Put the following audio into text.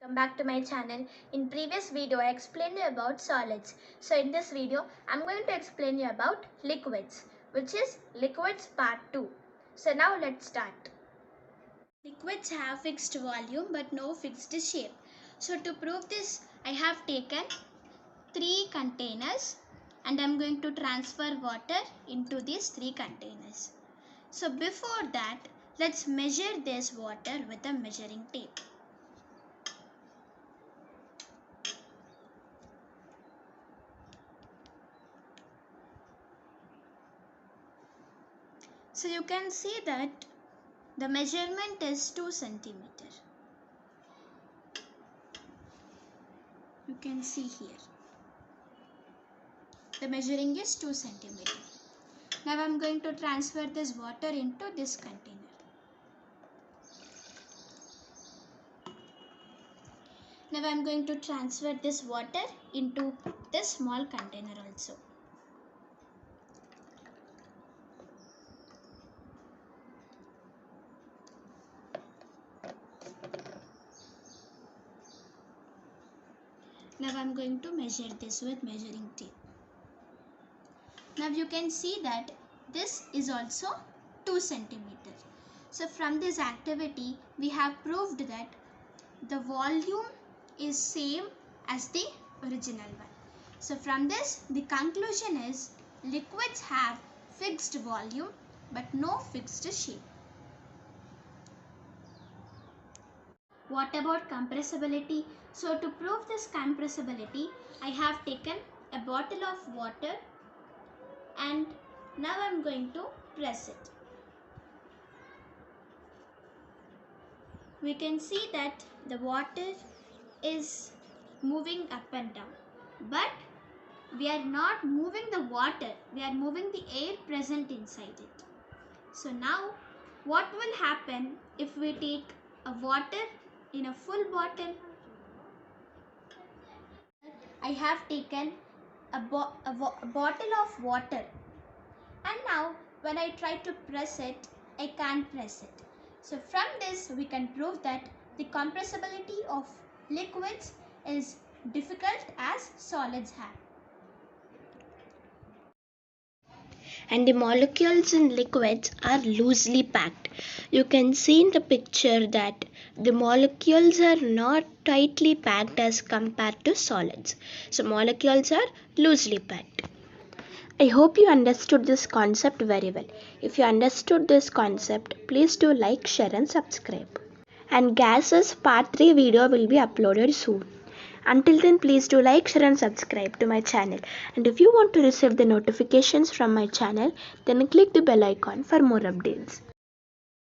Welcome back to my channel. In previous video I explained you about solids. So in this video I'm going to explain you about liquids, which is liquids part 2. So now let's start. Liquids have fixed volume but no fixed shape. So to prove this I have taken 3 containers and I'm going to transfer water into these 3 containers. So before that let's measure this water with a measuring tape. So you can see that the measurement is 2 centimeter. You can see here. The measuring is 2 centimeter. Now I am going to transfer this water into this container. Now I am going to transfer this water into this small container also. Now I am going to measure this with measuring tape. Now you can see that this is also 2 centimeter. So from this activity we have proved that the volume is same as the original one. So from this the conclusion is liquids have fixed volume but no fixed shape. What about compressibility? So to prove this compressibility, I have taken a bottle of water and now I am going to press it. We can see that the water is moving up and down, but we are not moving the water, we are moving the air present inside it. So now what will happen if we take a water in a full bottle? I have taken a bottle of water and now when I try to press it, I can't press it. So from this we can prove that the compressibility of liquids is difficult as solids have. And the molecules in liquids are loosely packed. You can see in the picture that the molecules are not tightly packed as compared to solids. So molecules are loosely packed. I hope you understood this concept very well. If you understood this concept, please do like, share and subscribe. And gases part 3 video will be uploaded soon. Until then, please do like, share and subscribe to my channel. And if you want to receive the notifications from my channel, then click the bell icon for more updates.